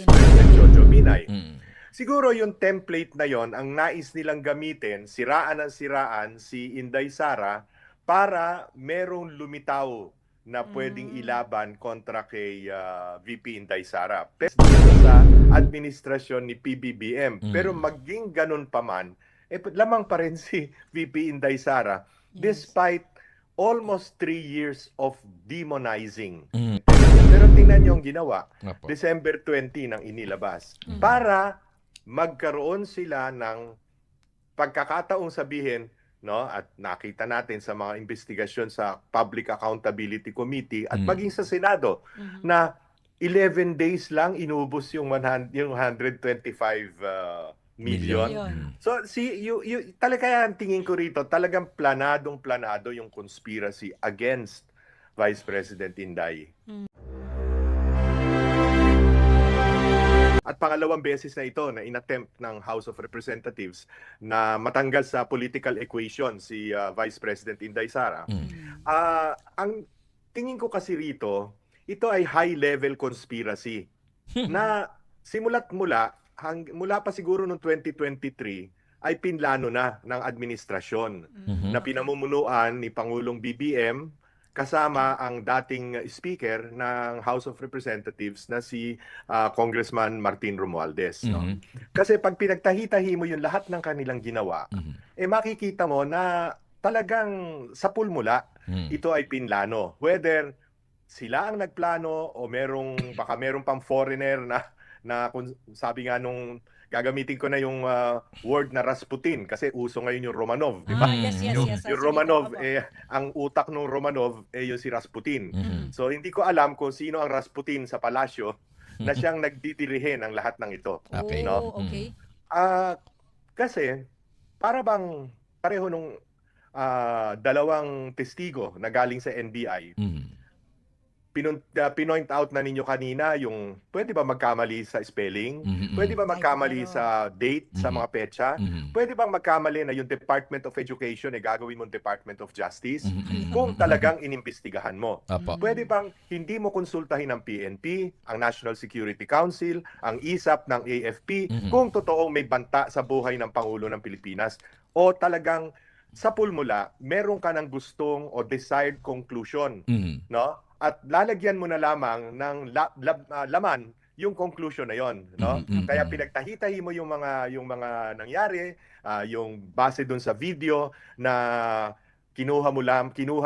President Jojo Binay. Mm. Siguro yung template na yon ang nais nilang gamitin, siraan ng siraan si Inday Sara para merong lumitaw na pwedeng ilaban kontra kay VP Inday Sara. Pero dito sa administrasyon ni PBBM. Pero maging ganun pa man, lamang pa rin si VP Inday Sara despite almost 3 years of demonizing. Pero tingnan niyo ang ginawa. Opo. December 20 nang inilabas. Para magkaroon sila ng pagkakataong sabihin, no, at nakita natin sa mga investigasyon sa Public Accountability Committee at maging sa Senado na 11 days lang inubos yung 125 million. So talaga ang tingin ko rito, talagang planadong-planado yung conspiracy against Vice President Inday. At pangalawang beses na ito na inattempt ng House of Representatives na matanggal sa political equation si Vice President Inday Sara. Ang tingin ko kasi rito, ito ay high-level conspiracy na mula pa siguro noong 2023 ay pinlano na ng administrasyon na pinamumunuan ni Pangulong BBM kasama ang dating speaker ng House of Representatives na si Congressman Martin Romualdez. No? Kasi pag pinagtahi-tahi mo yung lahat ng kanilang ginawa, makikita mo na talagang sa pulmula ito ay pinlano. Whether sila ang nagplano o baka merong pang foreigner na kung sabi nga nung gagamitin ko na yung word na Rasputin kasi uso ngayon yung Romanov, di ba? Yes. Yung Romanov, ang utak ng Romanov yung si Rasputin. So hindi ko alam kung sino ang Rasputin sa palasyo na siyang nagdidirihe ng lahat ng ito. Okay. No? Okay. Kasi para bang pareho nung dalawang testigo na galing sa NBI, pinoint out na ninyo kanina yung pwede ba magkamali sa spelling? Pwede ba magkamali sa date, sa mga petsa? Pwede bang magkamali na yung Department of Education gagawin mong Department of Justice? Kung talagang inimbestigahan mo. Pwede bang hindi mo konsultahin ang PNP, ang National Security Council, ang ISAP ng AFP, kung totoong may banta sa buhay ng Pangulo ng Pilipinas? O talagang sa pulmula, meron ka ng gustong o desired conclusion, no? At lalagyan mo na lamang ng laman yung conclusion na yon, no? Kaya pinagtahi-tahi mo yung mga nangyari, yung base doon sa video na kinuha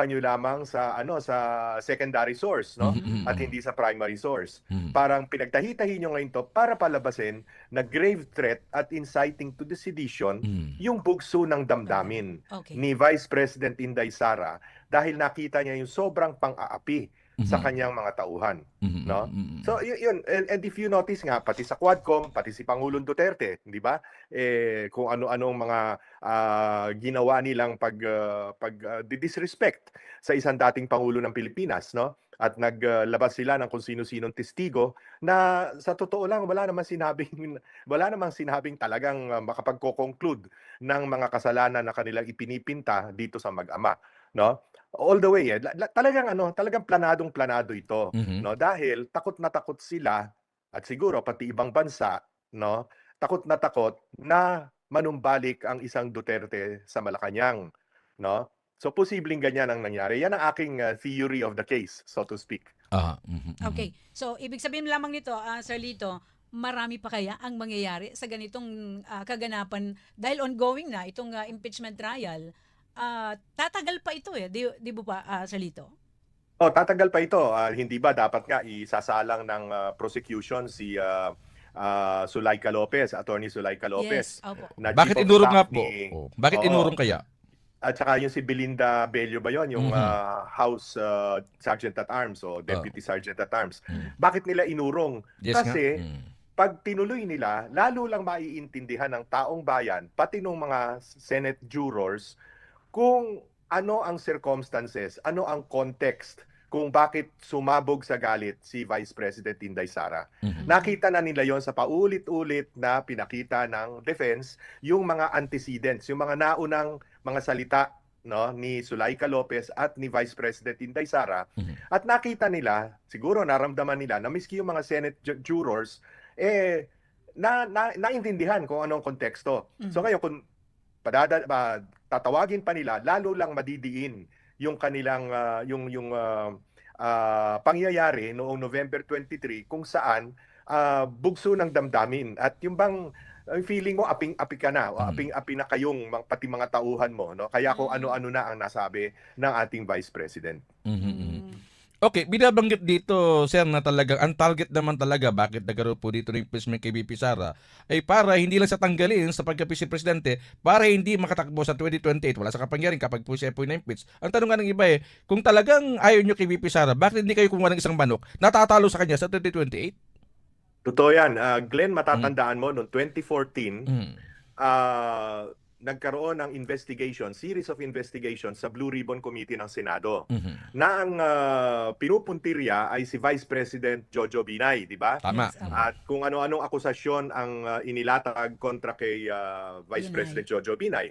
niyo lamang sa sa secondary source, no? At hindi sa primary source. Parang pinagtahi-tahi niyo ngayon to para palabasin na grave threat at inciting to the sedition yung bugso ng damdamin ni Vice President Inday Sara dahil nakita niya yung sobrang pang-aapi sa kanyang mga tauhan, no? So yun, and if you notice nga pati sa Quadcom, pati si Pangulong Duterte, di ba? Kung ano-anong mga ginawa nilang disrespect sa isang dating pangulo ng Pilipinas, no? At naglabas sila ng kung sino-sinong testigo na sa totoo lang wala namang sinabing talagang makapagko-conclude ng mga kasalanan na kanilang ipinipinta dito sa mag-ama, no? All the way, talagang planadong-planado ito, no? Dahil takot na takot sila at siguro pati ibang bansa, no? Takot na manumbalik ang isang Duterte sa Malacanang, no? So posibleng ganyan ang nangyari. Yan ang aking theory of the case, so to speak. Okay. So ibig sabihin lamang nito, Sir Lito, marami pa kaya ang mangyayari sa ganitong kaganapan dahil ongoing na itong impeachment trial? Tatagal pa ito di ba pa, Sir Lito? Tatagal pa ito. Hindi ba dapat nga isasalang ng prosecution si Zulaika Lopez, Attorney Zulaika Lopez? Yes, opo. Na Bakit chief of inurong staff nga po? Bakit inurong kaya? At saka yung si Belinda Bello ba yun? Yung House Sergeant at Arms o Deputy Sergeant at Arms. Bakit nila inurong? Yes, Kasi pag tinuloy nila, lalo lang maiintindihan ng taong bayan, pati ng mga Senate jurors, kung ano ang circumstances, ano ang context kung bakit sumabog sa galit si Vice President Inday Sara. Nakita na nila yon sa paulit-ulit na pinakita ng defense, yung mga antecedents, yung mga naunang mga salita, no, ni Zulaika Lopez at ni Vice President Inday Sara. At nakita nila, siguro naramdaman nila na miski yung mga Senate jurors naintindihan kung anong konteksto. So ngayon kung tatawagin pa nila, lalo lang madidiin yung kanilang pangyayari noong November 23 kung saan bugso ng damdamin at yung bang feeling mo aping-api ka na o aping-api na kayong pati mga tauhan mo, no? Kaya kung ano-ano na ang nasabi ng ating Vice President. Okay, binabanggit dito, sir, na talagang ang target naman talaga, bakit nagkaroon po dito ng impeachment kay VP Sara, ay para hindi lang sa tanggalin sa pagka-Vice Presidente, para hindi makatakbo sa 2028, wala sa kapangyarihan kapag po siya po na-impeach. Ang tanong nga ng iba kung talagang ayaw nyo kay VP Sara, bakit hindi kayo kumuha ng isang manok, natatalo sa kanya sa 2028? Totoo yan. Glenn, matatandaan mo, noong 2014, nagkaroon ng series of investigations sa Blue Ribbon Committee ng Senado na ang pinupuntirya ay si Vice President Jojo Binay, di ba? Tama. Yes, At kung ano-anong akusasyon ang inilatag kontra kay Vice Binay. President Jojo Binay.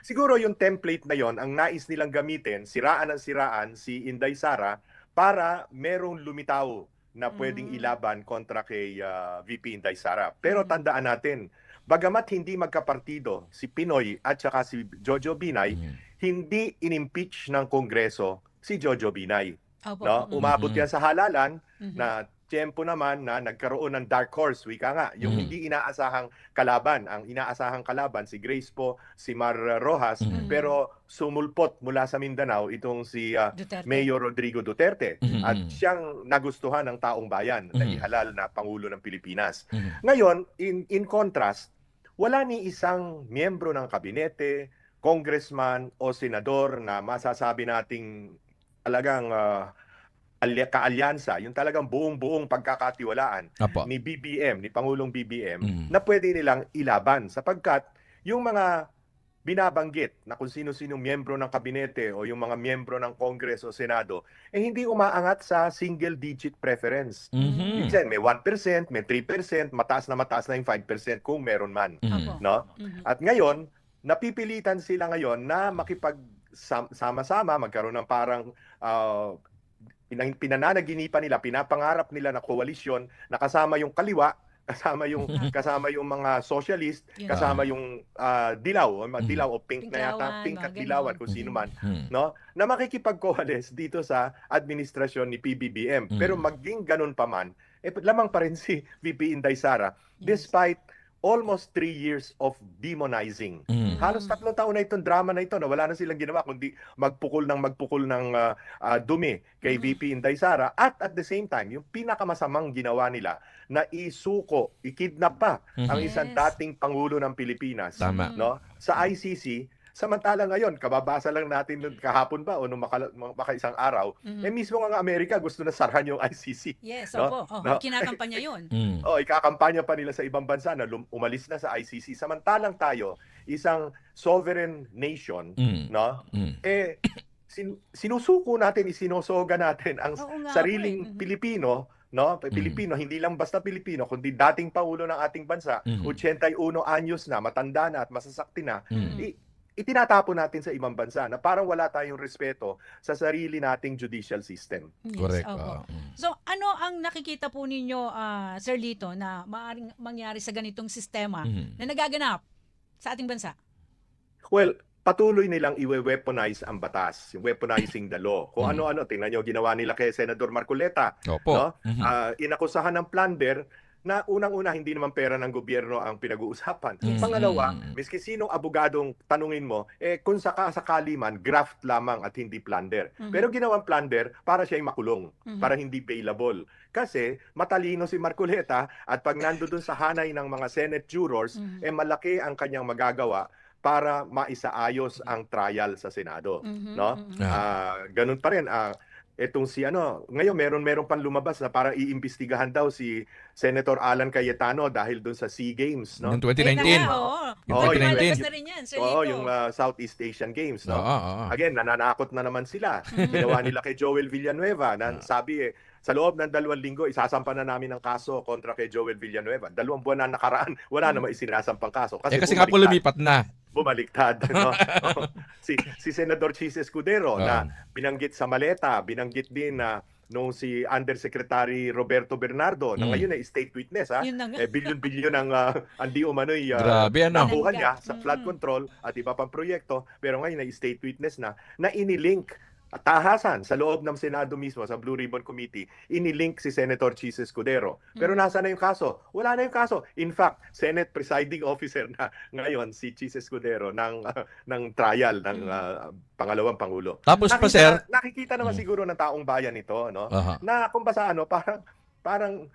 Siguro yung template na yon ang nais nilang gamitin, siraan ng siraan si Inday Sara para merong lumitaw na pwedeng ilaban kontra kay VP Inday Sara. Pero tandaan natin, bagamat hindi magkapartido si Pinoy at saka si Jojo Binay, hindi inimpeach ng Kongreso si Jojo Binay. Opo. No? Umabot yan sa halalan na tiyempo naman na nagkaroon ng dark horse, wika nga, yung hindi inaasahang kalaban. Ang inaasahang kalaban si Grace po, si Mar Rojas, pero sumulpot mula sa Mindanao itong si Duterte. Mayor Rodrigo Duterte at siyang nagustuhan ng taong bayan na ihalal na Pangulo ng Pilipinas. Ngayon, in contrast, wala ni isang miyembro ng kabinete, congressman o senador na masasabi nating talagang kaalyansa, yung talagang buong-buong pagkakatiwalaan Apo. ni BBM, ni Pangulong BBM, na pwede nilang ilaban sapagkat yung mga binabanggit na kung sino-sino miyembro ng kabinete o yung mga miyembro ng Kongreso o Senado, hindi umaangat sa single-digit preference. Minsan may 1%, may 3%, mataas na yung 5% kung meron man. Opo. No? At ngayon, napipilitan sila ngayon na makipagsama-sama, magkaroon ng parang pinananaginipan nila, pinapangarap nila na koalisyon na kasama yung kaliwa, kasama yung mga socialist, kasama yung dilaw o pink na yata, Pinklawan, pink at mga dilawan ganon. kung sino man, no? Na makikipag-coalesce dito sa administrasyon ni PBBM. Pero maging ganun pa man, lamang pa rin si VP Inday Sara despite almost 3 years of demonizing. Halos 3 taon na itong drama na ito na wala na silang ginawa kundi magpukol ng dumi kay VP Inday Sara at the same time, yung pinakamasamang ginawa nila na ikidnap pa ang isang Yes. dating Pangulo ng Pilipinas. Tama. No? Sa ICC, samantala ngayon, kababasa lang natin nun kahapon ba o nung maka isang araw, mismo nga Amerika gusto na sarhan yung ICC. Yes, No? opo. No? Kinakampanya yun. Ikakampanya pa nila sa ibang bansa na umalis na sa ICC. Samantalang tayo, isang sovereign nation, no? Sinusuko natin, isinosoga natin ang Oo nga sariling po Pilipino, no? Pilipino, hindi lang basta Pilipino, kundi dating Pangulo ng ating bansa, 81 anyos na, matanda na at masasakti na, itinatapon natin sa ibang bansa na parang wala tayong respeto sa sarili nating judicial system. Yes, Correct. opo. So, ano ang nakikita po ninyo, Sir Lito, na maaaring mangyari sa ganitong sistema na nagaganap sa ating bansa? Well, patuloy nilang i-weaponize ang batas, yung weaponizing the law. Kung ano-ano, tingnan nyo, ginawa nila kay Senador Marcoleta. Opo. No? Inakusahan ng plunder na unang-una hindi naman pera ng gobyerno ang pinag-uusapan. Yes. Pangalawa, miski sinong abogadong tanungin mo, kung sakali man, graft lamang at hindi plunder. Pero ginawang plunder para siya'y makulong, para hindi bailable. Kasi matalino si Marcoleta at pag nandoon sa hanay ng mga Senate jurors, malaki ang kanyang magagawa para maisaayos ang trial sa Senado. No? Ganun pa rin. Etong si ngayon meron pang lumabas na para iimbestigahan daw si Senator Alan Cayetano dahil doon sa SEA Games, no? Noong 2019. Oo. Yung 2019. Lumalabas na rin yan, Sir Lito. Yung Southeast Asian Games, no? Oo. Again, nananakot na naman sila. Ginawa nila kay Joel Villanueva na sabi sa loob ng 2 linggo, isasampa na namin ang kaso kontra kay Joel Villanueva. 2 buwan na nakaraan, wala namang isinasampang kaso. Kasi nga po lumipat na. Bumaliktad. No? si Senador Chis Escudero na binanggit sa maleta, binanggit din na nung si Undersecretary Roberto Bernardo na ngayon ay state witness Yun na nga. bilyon-bilyon ang di umano'y Grabe, ano? nakuha niya Nanggap. sa flood control at iba pang proyekto, pero ngayon ay state witness na inilink at tahasan sa loob ng Senado mismo sa Blue Ribbon Committee, inilink si Senator Chis Escudero. Pero nasa na yung kaso? Wala na yung kaso. In fact, Senate presiding officer na ngayon si Chis Escudero ng trial ng pangalawang pangulo. Tapos pa, sir, Nakikita naman siguro ng taong bayan ito, no? Aha. Na kung basta parang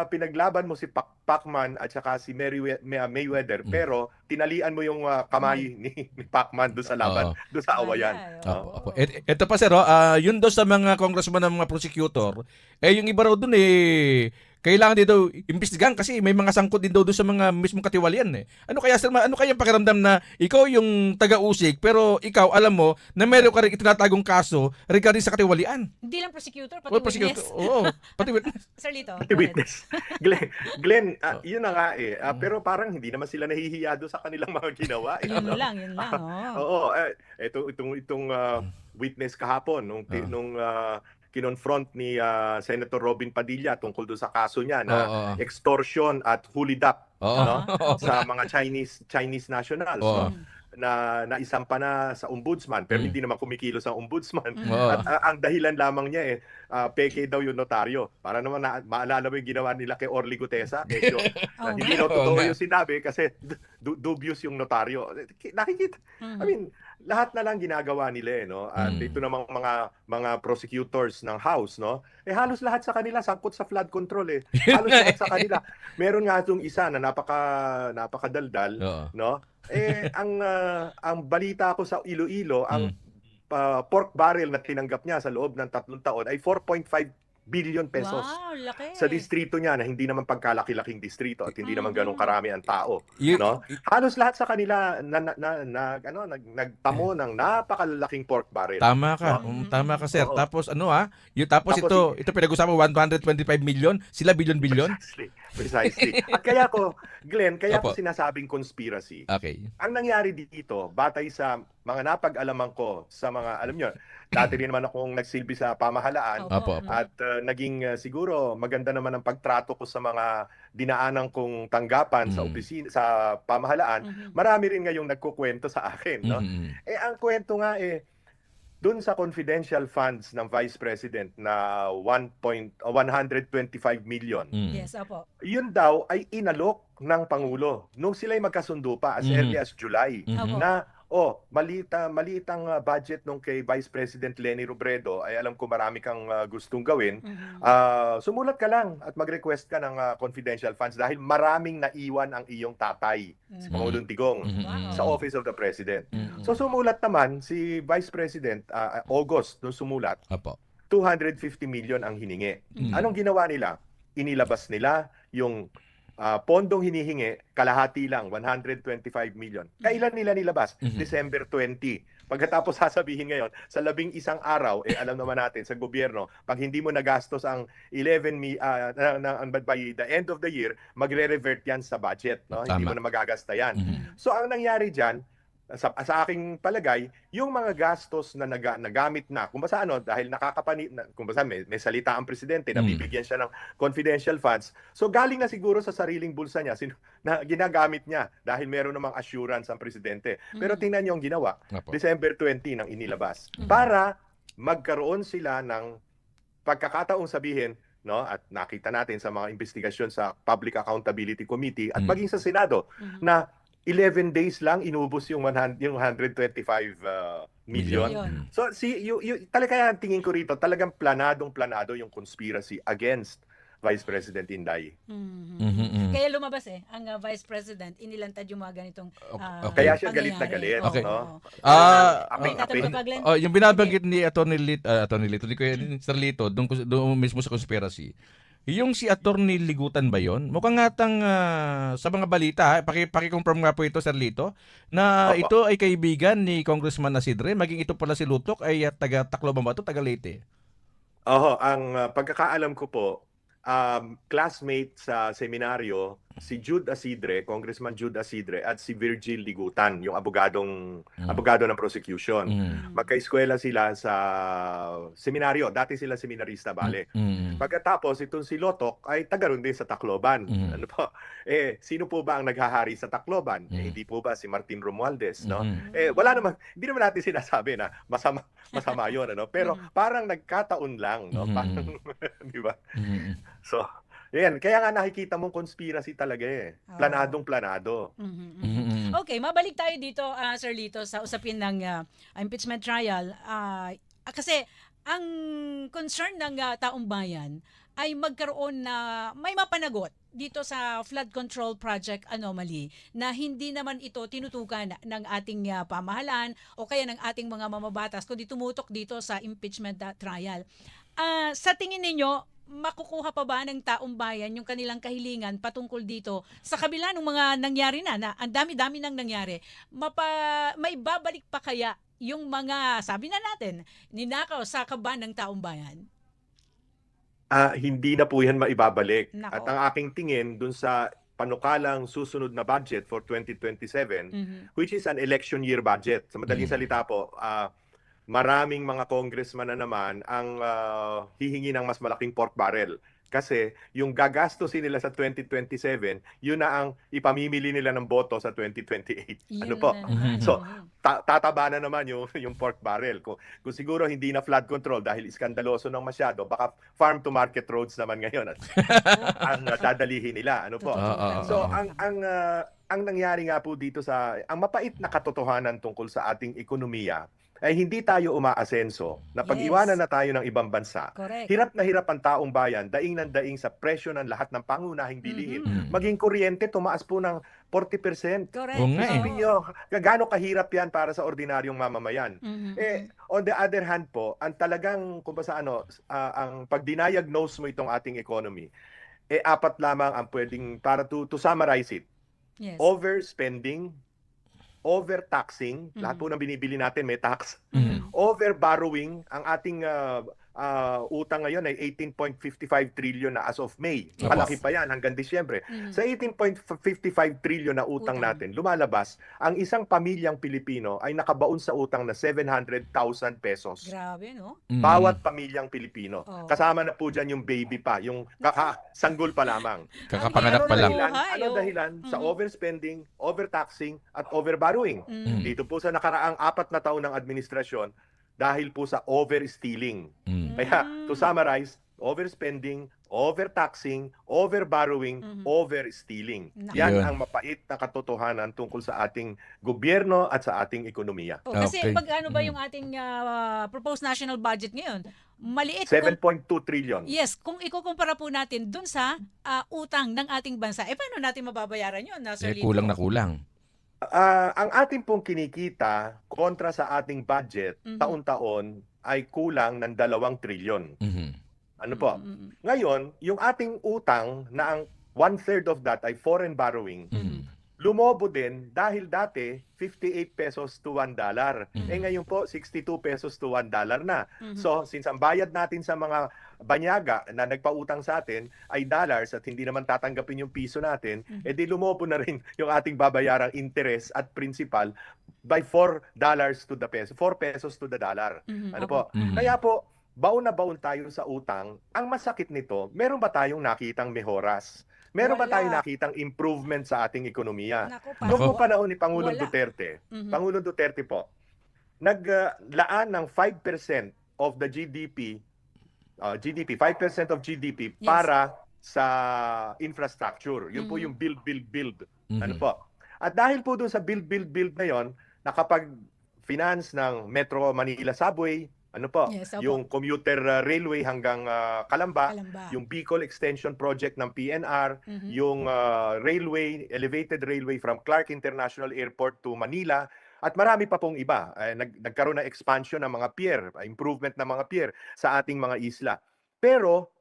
pinaglaban mo si Pacman at saka si Mayweather, pero tinalian mo yung kamay ni Pacman doon sa laban, doon sa awayan. Opo. Ito pa, sir, yun daw sa mga congressman ng mga prosecutor, yung iba raw doon kailangan din daw imbestigahan kasi may mga sangkot din daw doon sa mga mismong katiwalian Ano kaya, sir, ano kaya pakiramdam na ikaw yung taga-usig pero ikaw alam mo na meron ka rin itinatagong kaso regarding sa katiwalian? Hindi lang prosecutor, pati Prosecutor. witness. Oo, pati witness. Sir Lito. Pati witness. Glenn, yun na nga pero parang hindi naman sila nahihiya doon sa kanilang mga ginawa. Yun lang. Oo, itong witness kahapon nung kinonfront ni Senator Robin Padilla tungkol doon sa kaso niya na extortion at hulidap sa mga Chinese nationals na naisampa na sa ombudsman pero hindi naman kumikilos ang ombudsman. At ang dahilan lamang niya peke daw yung notaryo. Para naman maalala mo yung ginawa nila kay Orly Gutesa. Hindi daw totoo yung sinabi kasi dubious yung notaryo. Nakikita. I mean, lahat na lang ginagawa nila no. At ito namang mga prosecutors ng House no. Halos lahat sa kanila sangkot sa flood control Halos lahat sa kanila. Meron nga itong isa na napakadaldal no. Ang balita ko sa Iloilo, ang pork barrel na tinanggap niya sa loob ng 3 taon ay 4.5 billion pesos. Wow, laki. Sa distrito niya na hindi naman pagkalaki-laking distrito at hindi naman ganun karami ang tao, no? Halos lahat sa kanila nagtamo ng napakalalaking pork barrel. Tama ka. Tama ka, sir. Tapos tapos ito pinag-usapan 125 million, sila billion-billion. Precisely. At kaya ko, Glenn, ko sinasabing conspiracy. Okay. Ang nangyari dito, batay sa mga napag-alaman ko sa mga, alam nyo, dati rin naman akong nagsilbi sa pamahalaan at naging siguro maganda naman ang pagtrato ko sa mga dinaanan kong tanggapan sa opisina, sa pamahalaan. Marami rin ngayong nagkukwento sa akin. No? Ang kwento nga dun sa confidential funds ng Vice President na 125 million. Yes, opo. Yun daw ay inalok ng Pangulo nung sila'y magkasundo pa as early as July na malitang budget nung kay Vice President Leni Robredo ay alam ko marami kang gustong gawin. Sumulat ka lang at mag-request ka ng confidential funds dahil maraming naiwan ang iyong tatay, si Pangulong Digong, sa Office of the President. So sumulat naman si Vice President August nung sumulat, 250 million ang hiningi. Anong ginawa nila? Inilabas nila yung pondong hinihingi, kalahati lang, 125 million. Kailan nila nilabas? December 20. Pagkatapos sasabihin ngayon, sa 11 araw, alam naman natin sa gobyerno, pag hindi mo nagastos ang 11 by the end of the year, magre-revert yan sa budget. No? Hindi mo na magagasta yan. So ang nangyari dyan, sa aking palagay, yung mga gastos na nagamit na, kung basta dahil kung basta may salita ang presidente na bibigyan siya ng confidential funds, so galing na siguro sa sariling bulsa niya na ginagamit niya dahil meron namang assurance ang presidente. Pero tingnan niyo ang ginawa, December 20 nang inilabas, para magkaroon sila ng pagkakataong sabihin, no, at nakita natin sa mga investigasyon sa Public Accountability Committee at maging sa Senado na 11 days lang inubos yung 125 million. So talaga tingin ko rito, talagang planado yung conspiracy against Vice President Inday. Kaya lumabas ang Vice President, inilantad yung mga ganitong kaya siya galit na galit. Okay. No? Yung binabanggit ni Attorney Lito, Sir Lito, doon mismo sa conspiracy, yung si Attorney Ligutan ba yun? Mukhang ngatang sa mga balita, paki-confirm nga po ito, Sir Lito, na ito ay kaibigan ni Congressman Nasidre, maging ito pala si Lutok ay taga Tacloban ba ito, taga Leyte? Ang pagkakaalam ko po, classmate sa seminaryo si Jude Asidre, Congressman Jude Asidre at si Virgil Ligutan, yung abogado ng prosecution. Magkaeskwela sila sa seminaryo. Dati sila seminarista, bale. Pagkatapos, itong si Lotok ay taga ron din sa Tacloban. Ano po? Sino po ba ang naghahari sa Tacloban? Hindi po ba si Martin Romualdez, no? Wala naman, hindi naman natin sinasabi na masama yun, ano? Pero parang nagkataon lang, no? Parang, di ba? So, yan. Kaya nga nakikita mong conspiracy talaga eh. Planadong-planado. Okay, mabalik tayo dito, Sir Lito, sa usapin ng impeachment trial. Kasi ang concern ng taong bayan ay magkaroon na may mapanagot dito sa flood control project anomaly na hindi naman ito tinutukan ng ating pamahalaan o kaya ng ating mga mamabatas kundi tumutok dito sa impeachment trial. Sa tingin ninyo, makukuha pa ba ng taong bayan yung kanilang kahilingan patungkol dito sa kabila ng mga nangyari na ang dami-dami nang nangyari? May babalik pa kaya yung mga, sabi na natin, ninakaw sa kaban ng taong bayan? Hindi na po yan maibabalik. Nako. At ang aking tingin dun sa panukalang susunod na budget for 2027, which is an election year budget. Sa madaling salita po, maraming mga congressman na naman ang hihingi ng mas malaking pork barrel. Kasi yung gagastusin nila sa 2027, yun na ang ipamimili nila ng boto sa 2028. Ano po? So, tataba na naman yung pork barrel. Kung siguro hindi na flood control dahil iskandaloso ng masyado, baka farm to market roads naman ngayon at ang dadalihin nila. Ano po? So, ang nangyari nga po dito ang mapait na katotohanan tungkol sa ating ekonomiya ay hindi tayo umaasenso na pag-iwanan na tayo ng ibang bansa. Correct. Hirap na hirap ang taong bayan, daing ng daing sa presyo ng lahat ng pangunahing bilihin. Maging kuryente, tumaas po ng 40%. Correct. Isipin nyo, gaano kahirap yan para sa ordinaryong mamamayan. On the other hand po, ang talagang, ang pag-diagnose mo itong ating economy, apat lamang ang pwedeng, para to summarize it. Yes. Overspending, overtaxing, lahat po ng binibili natin may tax. Overborrowing, ang ating utang ngayon ay 18.55 trillion na as of May. Malaki pa yan hanggang Disyembre. Sa 18.55 trillion na utang natin, lumalabas, ang isang pamilyang Pilipino ay nakabaon sa utang na 700,000 pesos. Grabe, no? Bawat pamilyang Pilipino. Kasama na po dyan yung baby pa, yung sanggol pa lamang. Kakapanganak pa lang. Ano dahilan sa overspending, overtaxing, at overborrowing? Dito po sa nakaraang 4 na taon ng administrasyon, dahil po sa overstealing. Kaya, to summarize, overspending, overtaxing, overborrowing, overstealing. Yan ang mapait na katotohanan tungkol sa ating gobyerno at sa ating ekonomiya. Kasi pag ano ba yung ating proposed national budget ngayon? Maliit. 7.2 trillion. Yes, kung ikukumpara po natin dun sa utang ng ating bansa, paano natin mababayaran yun, Sir Lito? Kulang na kulang. Ang ating pong kinikita kontra sa ating budget taon-taon ay kulang ng 2 trilyon. Ano po? Ngayon, yung ating utang na ang 1/3 of that ay foreign borrowing, lumobo din dahil dati 58 pesos to $1. Ngayon po 62 pesos to $1 na. So, since ang bayad natin sa mga banyaga na nagpautang sa atin ay dollars at hindi naman tatanggapin yung piso natin, edi lumobo na rin yung ating babayarang interest at principal by $4 to the peso, 4 pesos to the dollar. Ano po? Kaya po, baon na baon tayo sa utang. Ang masakit nito, meron ba tayong nakitang mejoras? Meron ba tayong nakitang improvement sa ating ekonomiya? Noong po panahon ni Pangulong Duterte, Pangulong Duterte po, naglaan ng 5% of the GDP, 5% of GDP para sa infrastructure. Yun po yung build. Ano po? At dahil po doon sa build na yon, nakapag-finance ng Metro Manila Subway, ano po, yung commuter railway hanggang Calamba, yung Bicol Extension Project ng PNR, yung elevated railway from Clark International Airport to Manila, at marami pa pong iba. Nagkaroon ng expansion ng mga pier, improvement ng mga pier sa ating mga isla. Pero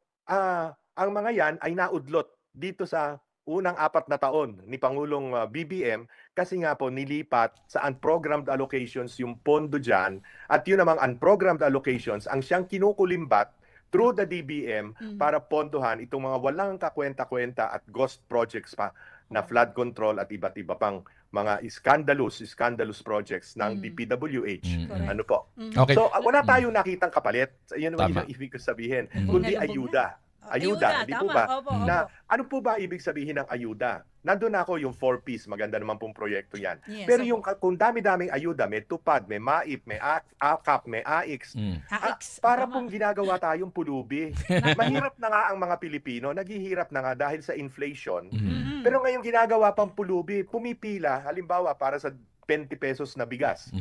ang mga yan ay naudlot dito sa unang 4 na taon ni Pangulong BBM kasi nga po nilipat sa unprogrammed allocations yung pondo dyan, at yun namang unprogrammed allocations ang siyang kinukulimbat through the DBM Mhm. para pondohan itong mga walang kakwenta-kwenta at ghost projects pa na flood control at iba't iba pang mga scandalous projects ng DPWH. Correct. Ano po? Mhm. Okay. So, wala tayong nakitang kapalit. Yun naman Tama. yung ibig ko sabihin. Lubog Kundi na lubog ayuda. Ayuda, hindi po tama. ba? Opo, Na opo. ano po ba ibig sabihin ng ayuda? Nandun ako yung 4Ps, maganda naman pong proyekto yan. Yes, Pero opo. yung kung dami-daming ayuda, may TUPAD, may MAIP, may AKAP, may AIX, AX. para Tama. pong ginagawa tayong pulubi. Mahirap na nga ang mga Pilipino, naghihirap na nga dahil sa inflation. Mhm. Pero ngayon ginagawa pang pulubi, pumipila, halimbawa para sa 20 pesos na bigas.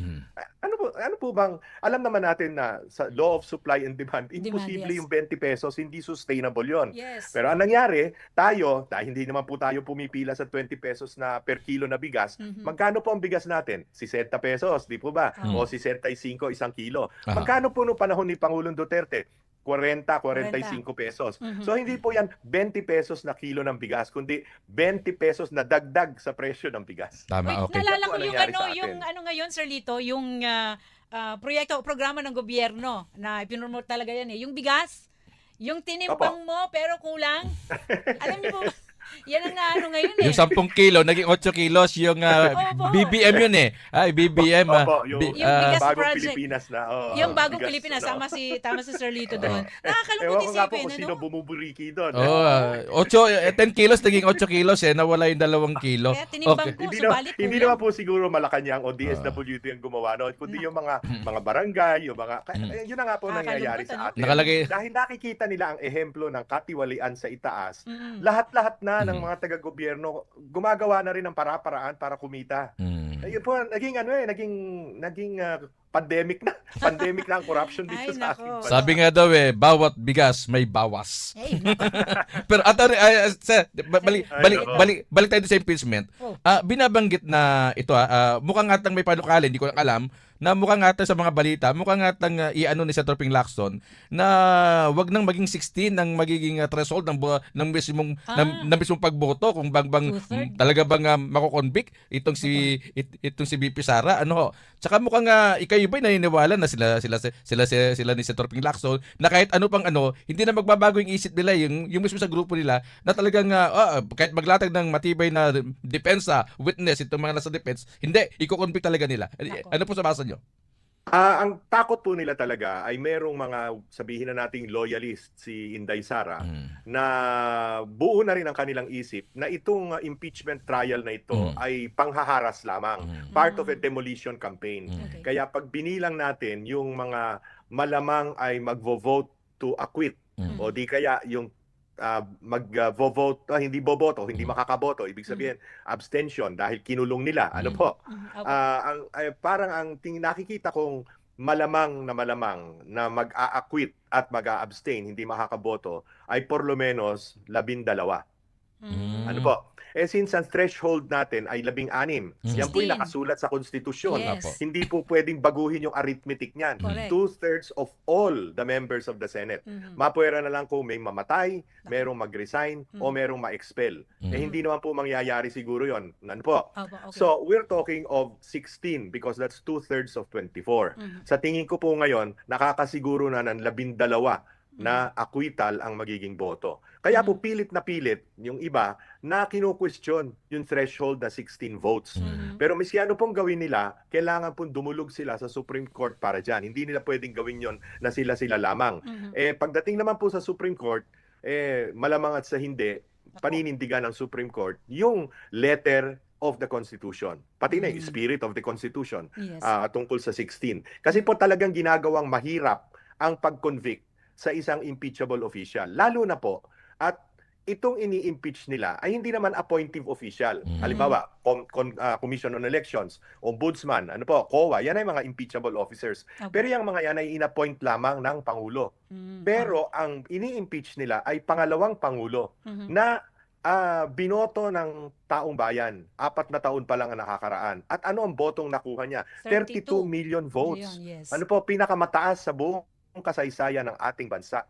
Ano po bang, alam naman natin na sa law of supply and demand, imposible yes. yung 20 pesos, hindi sustainable yon. Yes. Pero ang nangyari, tayo, dahil hindi naman po tayo pumipila sa 20 pesos na per kilo na bigas, magkano po ang bigas natin? 60 pesos, di po ba? O 65 isang kilo. Aha. Magkano po noong panahon ni Pangulong Duterte? 45 pesos. So hindi po yan 20 pesos na kilo ng bigas, kundi 20 pesos na dagdag sa presyo ng bigas. Tama, Wait, okay. naalala Yan po ko ang yung nangyari sa atin. yung ngayon, Sir Lito, yung proyekto o programa ng gobyerno na ipinopromote talaga yan eh. Yung bigas, yung tinimpang mo pero kulang. Alam niyo po, yan ang naano ngayon eh. Yung 10 kilo, naging 8 kilos, yung Opo. BBM yun eh. Ay, BBM. Opo, yung Yung bigas bagong project. Pilipinas na. Yung bagong bigas, Pilipinas, ano. tama si Sir Lito doon. Nakakalungkot Ewan ko nga po isipin, kung sino ano? bumuburiki doon. 10 kilos, naging 8 kilos eh. Nawala yung 2 kilo. Kaya tinimbang ko, Hindi, subalit hindi kulang. naman po siguro Malacanang o DSWD ang gumawa noon, kundi yung mga barangay, yung mga yun na nga po nangyayari sa atin. Nakalagay. Dahil nakikita nila ang ehemplo ng katiwalian sa itaas, Mm-mm. lahat-lahat na ng mga taga-gobyerno gumagawa na rin ng para-paraan para kumita. Ayun po, naging pandemic na. Pandemic na ang corruption dito Ay, sa nako. ating bansa. Sabi nga daw eh, bawat bigas may bawas. Hey, Pero sir, balik tayo sa impeachment. Oh. Binabanggit na ito mukhang atang may panukalan, hindi ko lang alam, na mukhang atang sa mga balita, mukhang atang iano ni Senator Ping Lacson na wag nang maging 16 ang magiging threshold ng mismong ng mismong pagboto kung bang Two-third. talaga bang mako-convict itong si VP Sara, ano. Tsaka mukhang ikaw ba'y naniniwala na sila ni Senator Ping Lacson na kahit ano pang hindi na magbabago yung isip nila, yung mismo sa grupo nila na talagang kahit maglatag ng matibay na depensa, witness itong mga nasa defense, hindi iko-convict talaga nila. Nako. Ano po sa basa nyo? Ang takot po nila talaga ay merong mga, sabihin na nating loyalist, si Inday Sara, na buo na rin ang kanilang isip na itong impeachment trial na ito ay panghaharas lamang. Part of a demolition campaign. Okay. Kaya pag binilang natin yung mga malamang ay magvo-vote to acquit, o di kaya yung magvo-vote, hindi boboto, hindi makakaboto, ibig sabihin abstention dahil kinulong nila. Ano po? Parang nakikita kong malamang na mag-a-acquit at mag-a-abstain, hindi makakaboto, ay por lo menos 12. Ano po? Since ang threshold natin ay 16, yan po 16. yung nakasulat sa konstitusyon. Yes. Apo. Hindi po pwedeng baguhin yung arithmetic niyan. Correct. 2/3 of all the members of the Senate. Mapwera na lang kung may mamatay, merong mag-resign, o merong ma-expel. Hindi naman po mangyayari siguro yon. Ano po? Opo, okay. So, we're talking of 16 because that's 2/3 of 24. Sa tingin ko po ngayon, nakakasiguro na ng 12 na acquittal ang magiging boto. Kaya po pilit na pilit yung iba na kino-question yung threshold na 16 votes. Pero miski ano pong gawin nila, kailangan pong dumulog sila sa Supreme Court para dyan. Hindi nila pwedeng gawin yon na sila lamang. Pagdating naman po sa Supreme Court, malamang at sa hindi, paninindigan ng Supreme Court yung letter of the Constitution. Pati na yung spirit of the Constitution Yes. tungkol sa 16. Kasi po talagang ginagawang mahirap ang pag-convict sa isang impeachable official. Lalo na po, at itong ini-impeach nila ay hindi naman appointive official. Halimbawa, Commission on Elections, Ombudsman, COA, yan ay mga impeachable officers. Okay. Pero yung mga yan ay in-appoint lamang ng Pangulo. Pero ang ini-impeach nila ay pangalawang Pangulo na binoto ng taong bayan. 4 na taon pa lang ang nakakaraan. At ano ang botong nakuha niya? 32 million votes. Yes. Ano po, pinakamataas sa buong kasaysayan ng ating bansa.